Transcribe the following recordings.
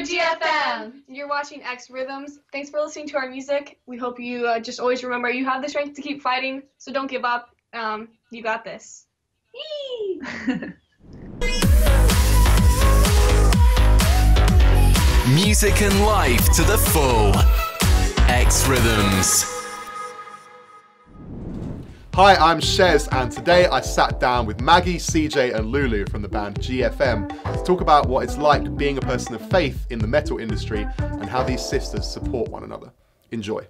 GFM. You're watching xRhythms. Thanks for listening to our music. We hope you just always remember you have the strength to keep fighting, so don't give up. You got this. Yee! Music and life to the full. xRhythms. Hi, I'm Shez, and today I sat down with Maggie, CJ and Lulu from the band GFM to talk about what it's like being a person of faith in the metal industry and how these sisters support one another. Enjoy.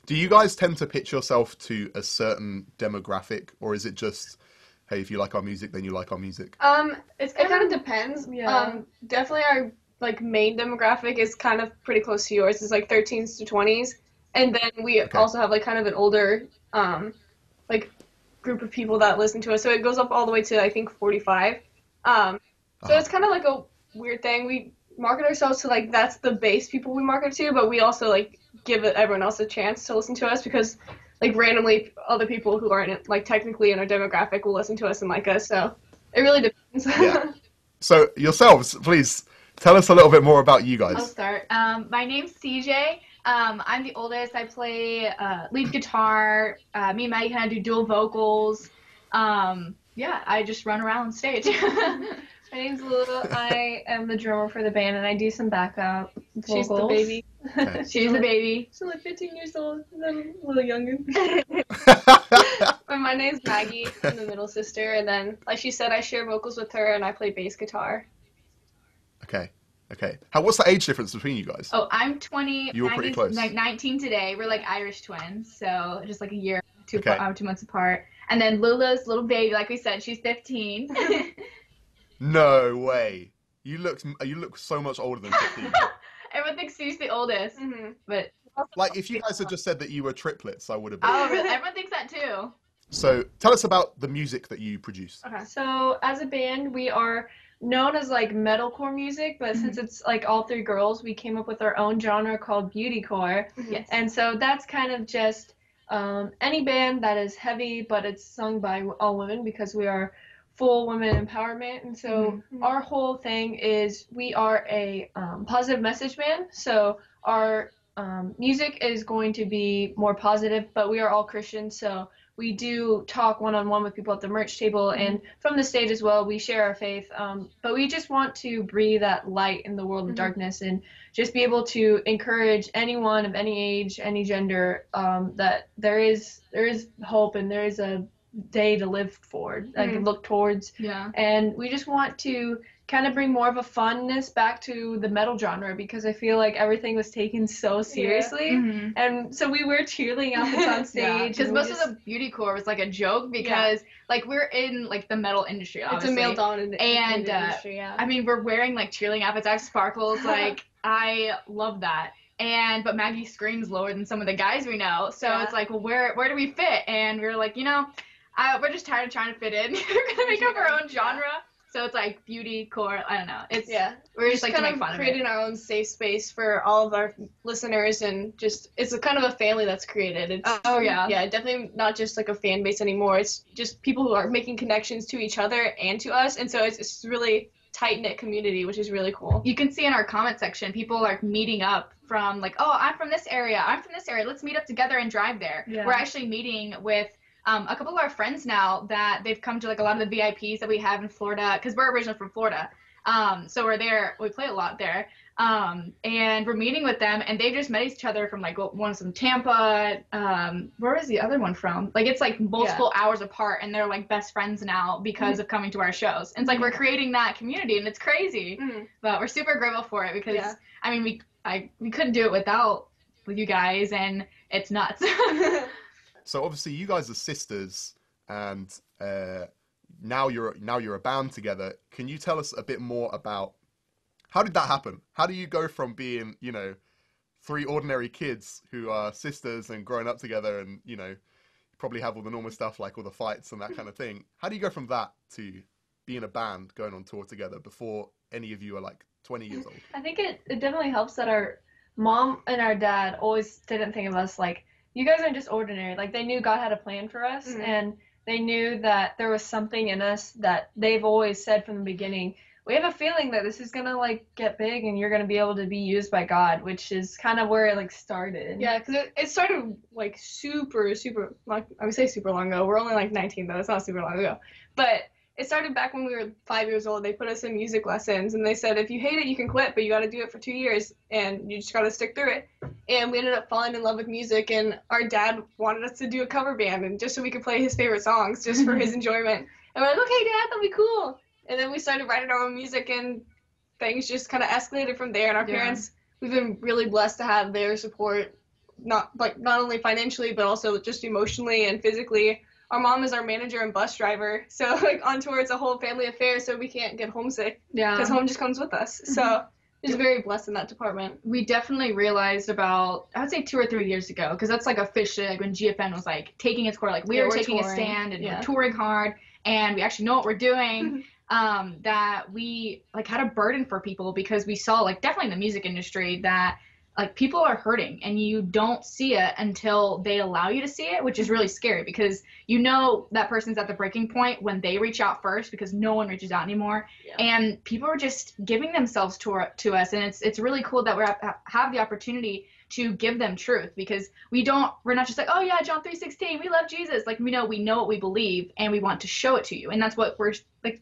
Do you guys tend to pitch yourself to a certain demographic, or is it just, hey, if you like our music, then you like our music? It kind of depends. Yeah. Definitely our main demographic is kind of pretty close to yours. It's 13s to 20s, and then we also have kind of an older group of people that listen to us. So it goes up all the way to I think 45. So it's kind of like a weird thing. We market ourselves to that's the base people we market to, but we also give everyone else a chance to listen to us because randomly other people who aren't technically in our demographic will listen to us and like us. So it really depends. Yeah. So yourselves, please tell us a little bit more about you guys. I'll start. My name's CJ. I'm the oldest. I play lead guitar. Me and Maggie kind of do dual vocals. I just run around stage. My name's Lulu. I am the drummer for the band, and I do some backup vocals. She's the baby. Okay. She's the baby. She's 15 years old, and I'm a little younger. My name's Maggie. I'm the middle sister, and then, like she said, I share vocals with her, and I play bass guitar. Okay. What's the age difference between you guys? Oh, I'm 20. You were pretty close. 19 today. We're Irish twins, so just a year, 2 months apart. And then Lulu's little baby, like we said, she's 15. No way. You look so much older than 15. Everyone thinks she's the oldest, but if you guys had just said that you were triplets, I would have been. Oh, really? Everyone thinks that too. So tell us about the music that you produce. Okay. So as a band, we are known as metalcore music, but since it's all three girls, we came up with our own genre called beautycore. Yes. And so that's kind of just any band that is heavy, but it's sung by all women because we are full women empowerment. And so our whole thing is we are a positive message band. So our music is going to be more positive, but we are all Christians, so we do talk one-on-one with people at the merch table and from the stage as well. We share our faith, but we just want to breathe that light in the world of darkness and just be able to encourage anyone of any age, any gender, that there is hope and there is a day to live for, look towards. Yeah. And we just want to kind of bring more of a funness back to the metal genre because I feel like everything was taken so seriously. Yeah. And so we were cheerleading outfits on stage. Because most of the beautycore was a joke because we're in the metal industry, obviously. It's a male-dominated industry, I mean, we're wearing cheerleading outfits. I have sparkles. I love that. But Maggie screams lower than some of the guys we know. So it's well, where do we fit? And we were we're just tired of trying to fit in. We're gonna make up our own genre. So it's beautycore. I don't know. It's we're just kind to make of fun creating of it. our own safe space for all of our listeners, and just it's a kind of a family that's created. It's, definitely not just a fan base anymore. It's just people who are making connections to each other and to us, and so it's really tight-knit community, which is really cool. You can see in our comment section, people are meeting up from oh, I'm from this area, let's meet up together and drive there. Yeah. We're actually meeting with a couple of our friends now that they've come to a lot of the VIPs that we have in Florida, because we're originally from Florida. So we're there, we play a lot there. And we're meeting with them, and they just met each other from one's from Tampa. Where was the other one from? It's multiple hours apart, and they're best friends now because of coming to our shows. And it's we're creating that community, and it's crazy. But we're super grateful for it because I mean we couldn't do it with you guys, and it's nuts. So obviously you guys are sisters, and now you're a band together. Can you tell us a bit more about how did that happen? How do you go from being, three ordinary kids who are sisters and growing up together and, probably have all the normal stuff all the fights and that kind of thing. How do you go from that to being a band going on tour together before any of you are 20 years old? I think it definitely helps that our Mom and our dad always didn't think of us like, you guys aren't just ordinary. Like, they knew God had a plan for us, and they knew that there was something in us that they've always said from the beginning. We have a feeling that this is gonna like get big, and you're gonna be able to be used by God, which is kind of where it like started. Yeah, because it started like super, super, like, I would say super long ago. We're only like 19 though, it's not super long ago. But it started back when we were 5 years old. They put us in music lessons, and they said, if you hate it, you can quit, but you got to do it for 2 years, and you just got to stick through it. And we ended up falling in love with music, and our dad wanted us to do a cover band, and just so we could play his favorite songs, just for his enjoyment. And we're like, okay, Dad, that'll be cool. And then we started writing our own music, and things just kind of escalated from there. And our parents, we've been really blessed to have their support, not only financially, but also just emotionally and physically. Our mom is our manager and bus driver, so like on tour it's a whole family affair, so we can't get homesick. Yeah. Because home just comes with us. So just very blessed in that department. We definitely realized about, I would say 2 or 3 years ago, because that's like officially like when GFM was like taking its core, like we were taking touring. A stand and we're touring hard, and we actually know what we're doing. That we like had a burden for people, because we saw like definitely in the music industry that like people are hurting, and you don't see it until they allow you to see it, which is really scary, because you know that person's at the breaking point when they reach out first, because no one reaches out anymore. And people are just giving themselves to us, and it's really cool that we have the opportunity to give them truth, because we're not just like, oh yeah, John 3:16, we love Jesus. Like, we know what we believe, and we want to show it to you. And that's what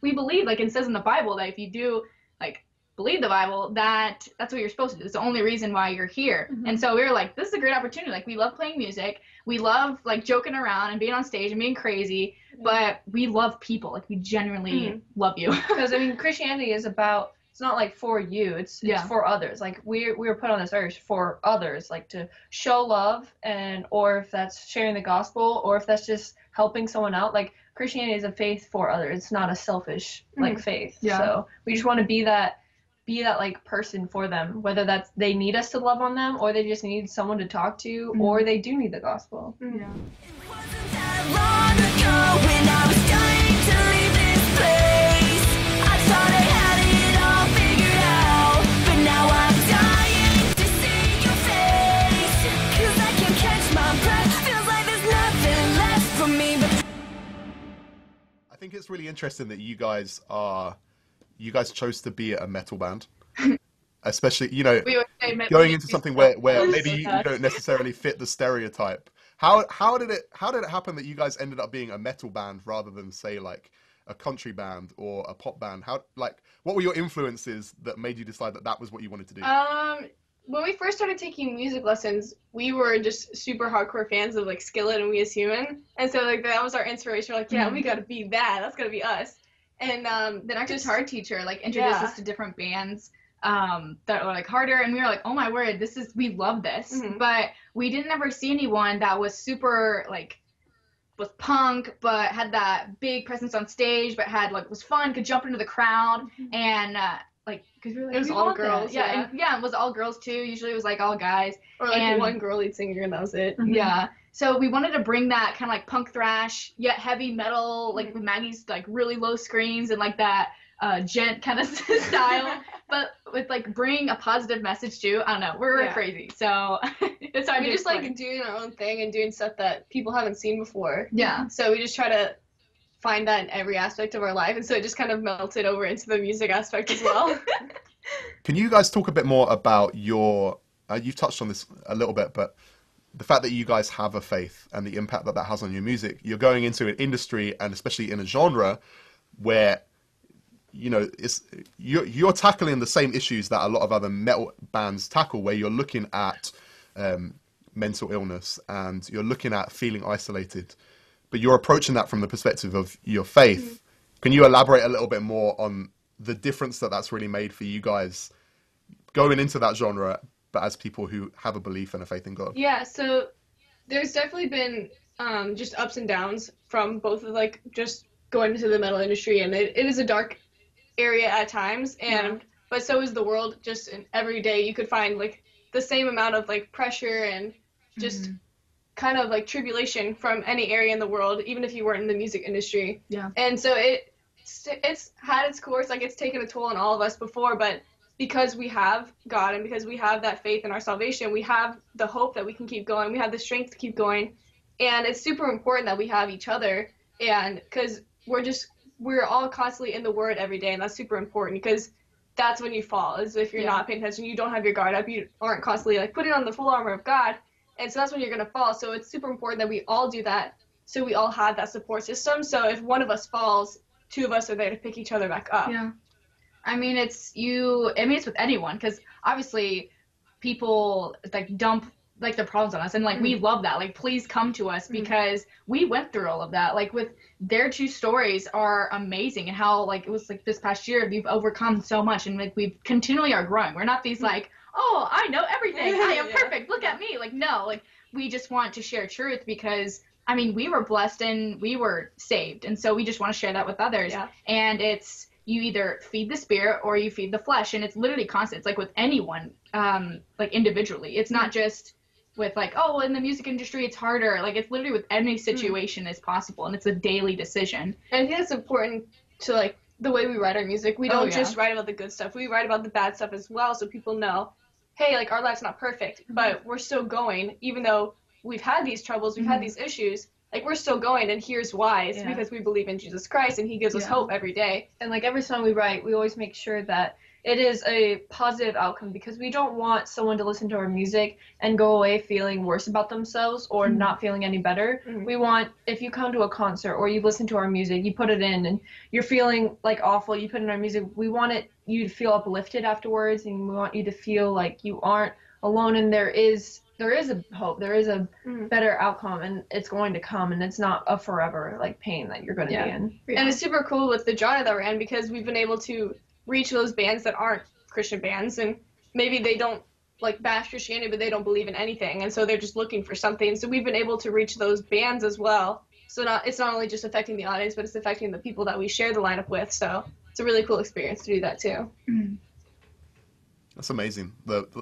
we believe, like it says in the Bible, that if you do like believe the Bible, that's what you're supposed to do. It's the only reason why you're here. And so we were like, this is a great opportunity. Like, we love playing music, we love like joking around and being on stage and being crazy, but we love people. Like, we genuinely love you. Because I mean, Christianity is about, it's not like for you, it's for others. Like, we were put on this earth for others, like to show love, or if that's sharing the gospel, or if that's just helping someone out. Like, Christianity is a faith for others. It's not a selfish like faith. So we just want to be that like person for them, whether that's they need us to love on them, or they just need someone to talk to, or they do need the gospel. Yeah. It wasn't that long ago when I was dying to leave this place. I thought I had it all figured out, but now I'm dying to see your face. 'Cause I can catch my breath, feels like there's nothing left for me but... I think it's really interesting that you guys chose to be a metal band, especially, you know, going into something where maybe you don't necessarily fit the stereotype. How did it happen that you guys ended up being a metal band rather than, say, like a country band or a pop band? What were your influences that made you decide that was what you wanted to do? When we first started taking music lessons, we were just super hardcore fans of like Skillet and We As Human, and so like that was our inspiration. We're like, yeah, we gotta be that. That's gotta be us. And then our guitar teacher like introduced us to different bands that were like harder, and we were like, oh my word, we love this. But we didn't ever see anyone that was super like was punk but had that big presence on stage, but had like was fun, could jump into the crowd, and like, because we were like, it was all girls. And it was all girls too. Usually it was like all guys, or like one girl lead singer, and that was it. So we wanted to bring that kind of like punk thrash, yet heavy metal, like with Maggie's like really low screams and like that gent kind of style, but with like bring a positive message too. I don't know, we're crazy, so it's hard. We just like doing our own thing and doing stuff that people haven't seen before. So we just try to find that in every aspect of our life, and so it just kind of melted over into the music aspect as well. Can you guys talk a bit more about your? You've touched on this a little bit, but the fact that you guys have a faith and the impact that has on your music. You're going into an industry, and especially in a genre where, you know, you're tackling the same issues that a lot of other metal bands tackle, where you're looking at mental illness and you're looking at feeling isolated, but you're approaching that from the perspective of your faith. Can you elaborate a little bit more on the difference that's really made for you guys going into that genre, but as people who have a belief and a faith in God? Yeah, so there's definitely been just ups and downs from both of like just going into the metal industry, and it is a dark area at times, and but so is the world. Just in every day you could find like the same amount of like pressure and just kind of like tribulation from any area in the world, even if you weren't in the music industry. And so it's had its course, like it's taken a toll on all of us before, but because we have God and because we have that faith in our salvation, we have the hope that we can keep going. We have the strength to keep going. And it's super important that we have each other, and because we're all constantly in the Word every day, and that's super important because that's when you fall, is if you're not paying attention, you don't have your guard up, you aren't constantly like putting on the full armor of God, and so that's when you're going to fall. So it's super important that we all do that, so we all have that support system, so if one of us falls, two of us are there to pick each other back up. Yeah. I mean, it's with anyone, because obviously people like dump like their problems on us, and like we love that. Like, please come to us because we went through all of that. Like, with their two stories are amazing, and how like it was like this past year we've overcome so much, and like we continually are growing. We're not these like, oh, I know everything, I am perfect, look at me. Like, no, like we just want to share truth because I mean we were blessed and we were saved, and so we just want to share that with others. And it's, you either feed the spirit or you feed the flesh, and it's literally constant. It's like with anyone, like individually. It's not just with like, oh, in the music industry it's harder. Like, it's literally with any situation is possible, and it's a daily decision. And I think it's important to like the way we write our music. We don't just write about the good stuff. We write about the bad stuff as well, so people know, hey, like our life's not perfect, but we're still going, even though we've had these troubles, we've had these issues. Like, we're still going, and here's why. It's because we believe in Jesus Christ, and he gives us hope every day. And, like, every song we write, we always make sure that it is a positive outcome, because we don't want someone to listen to our music and go away feeling worse about themselves or not feeling any better. We want, if you come to a concert or you listen to our music, you put it in, and you're feeling, like, awful, you put in our music, we want you to feel uplifted afterwards, and we want you to feel like you aren't alone, and there is a hope, there is a better outcome, and it's going to come, and it's not a forever like pain that you're going to be in. And it's super cool with the genre that we're in, because we've been able to reach those bands that aren't Christian bands, and maybe they don't like bash Christianity, but they don't believe in anything, and so they're just looking for something. So we've been able to reach those bands as well. So it's not only just affecting the audience, but it's affecting the people that we share the lineup with. So it's a really cool experience to do that too. That's amazing.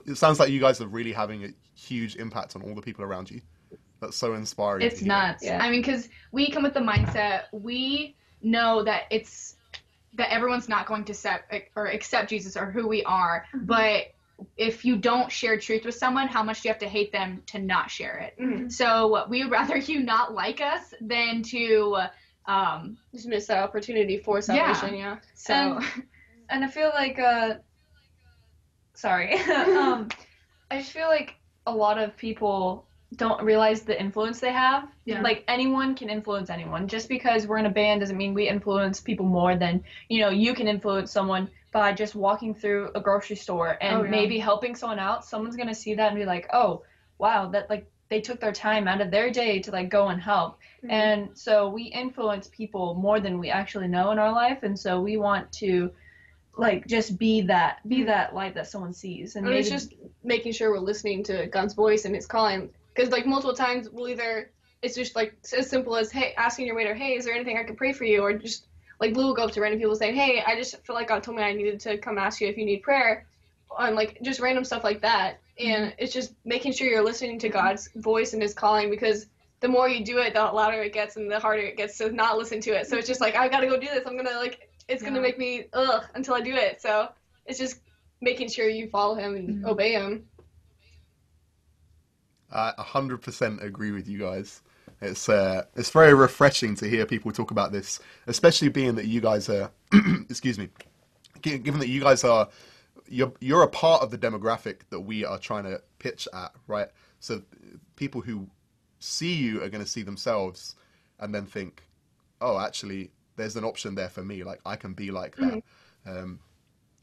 It sounds like you guys are really having a huge impact on all the people around you. That's so inspiring. It's nuts. I mean, because we come with the mindset, we know that that everyone's not going to accept Jesus or who we are, but if you don't share truth with someone, how much do you have to hate them to not share it? So we would rather you not like us than to just miss that opportunity for salvation. So and I feel like I just feel like a lot of people don't realize the influence they have. Like, anyone can influence anyone. Just because we're in a band doesn't mean we influence people more than, you can influence someone by just walking through a grocery store and maybe helping someone out. Someone's going to see that and be like, oh, wow, that like they took their time out of their day to like go and help. And so we influence people more than we actually know in our life. And so we want to like just be that light that someone sees. And it's just making sure we're listening to God's voice and his calling. Because, like, multiple times it's just, like, as simple as, hey, asking your waiter, hey, is there anything I can pray for you? Or just, like, Blue will go up to random people saying, hey, I just feel like God told me I needed to come ask you if you need prayer. And, like, just random stuff like that. And it's just making sure you're listening to God's voice and his calling, because the more you do it, the louder it gets and the harder it gets to not listen to it. So it's just, like, I gotta go do this. I'm gonna, like, it's gonna make me, until I do it. So it's just making sure you follow him and obey him. 100% agree with you guys. It's very refreshing to hear people talk about this, especially being that you guys are, excuse me, given that you guys are, you're a part of the demographic that we are trying to pitch at, right? So people who see you are going to see themselves and then think, oh, actually, there's an option there for me. Like, I can be like that. And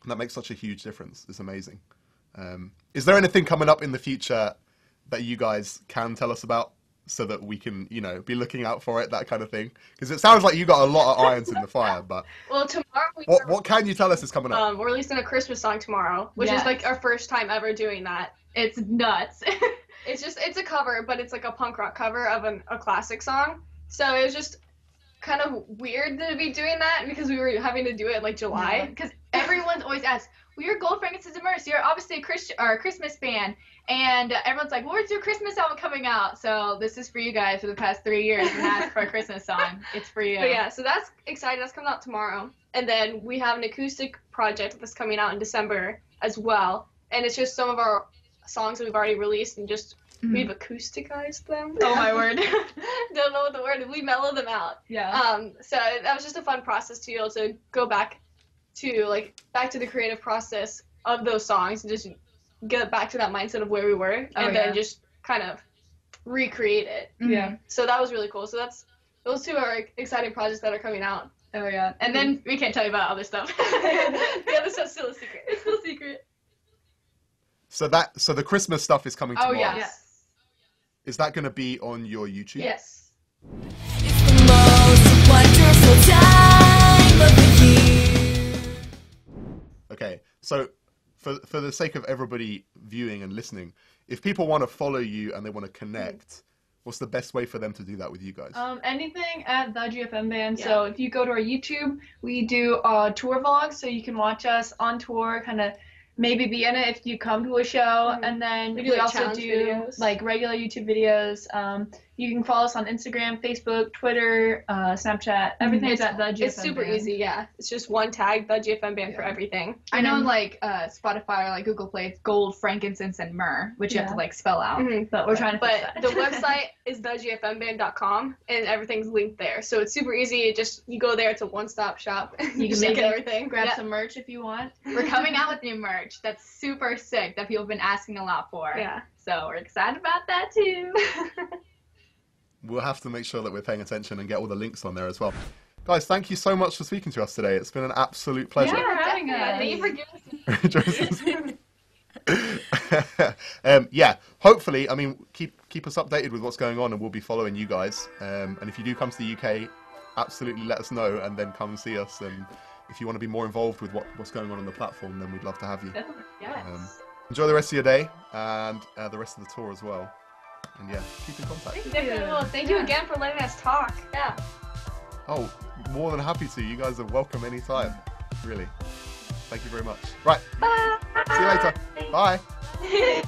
that makes such a huge difference. It's amazing. Is there anything coming up in the future that you guys can tell us about so that we can, be looking out for it, that kind of thing? Because it sounds like you got a lot of irons in the fire, but... Well, tomorrow what can you tell us is coming up? We're releasing a Christmas song tomorrow, which is, like, our first time ever doing that. It's nuts. It's a cover, but it's, like, a punk rock cover of a classic song. So it was just kind of weird to be doing that because we were having to do it, like, July. Because everyone's always asked, well, you're Gold, Frankincense, and Myrrh, so you're obviously a Christmas band. And everyone's like, where's your Christmas album coming out? So this is for you guys for the past 3 years and ask for a Christmas song. It's for you. But yeah, so that's exciting. That's coming out tomorrow. And then we have an acoustic project that's coming out in December as well. And it's just some of our songs that we've already released and just we've acousticized them. Oh my word. Don't know what the word is. We mellow them out. Yeah. So that was just a fun process to be able to go back to the creative process of those songs and just get back to that mindset of where we were and then just kind of recreate it. Yeah. So that was really cool. So those two are exciting projects that are coming out. Oh yeah. And then we can't tell you about other stuff. The other stuff's still a secret. It's still secret. So the Christmas stuff is coming tomorrow. Oh yeah. Yes. Is that going to be on your YouTube? Yes. It's the most wonderful time of the year. Okay. So for the sake of everybody viewing and listening, if people want to follow you and they want to connect, what's the best way for them to do that with you guys? Anything at the GFM band. Yeah. So if you go to our YouTube, we do tour vlogs, so you can watch us on tour, kind of maybe be in it if you come to a show. And then We we, do, like, also challenge do videos. like regular YouTube videos. You can follow us on Instagram, Facebook, Twitter, Snapchat. Everything's at the GFM It's super band. easy, yeah. It's just one tag, the GFM band for everything. I know like Spotify or like Google Play, it's Gold, Frankincense, and Myrrh, which you have to like spell out. But we're trying to fix But that. the website is thegfmband.com and everything's linked there. So it's super easy. You go there, it's a one-stop shop. You can just make get it, everything. grab Yeah. some merch if you want. We're coming out with new merch that's super sick that people have been asking a lot for. Yeah. So we're excited about that too. We'll have to make sure that we're paying attention and get all the links on there as well. Guys, thank you so much for speaking to us today. It's been an absolute pleasure. Yeah, for having us. Thank you for giving us Yeah, hopefully, I mean, keep us updated with what's going on and we'll be following you guys. And if you do come to the UK, absolutely let us know and then come and see us. And if you want to be more involved with what's going on the platform, then we'd love to have you. Yes. Enjoy the rest of your day and the rest of the tour as well. And yeah, keep in contact. Definitely will. Thank you again for letting us talk. Yeah. Oh, more than happy to. You guys are welcome anytime. Really. Thank you very much. Right. Bye. See you later. Bye.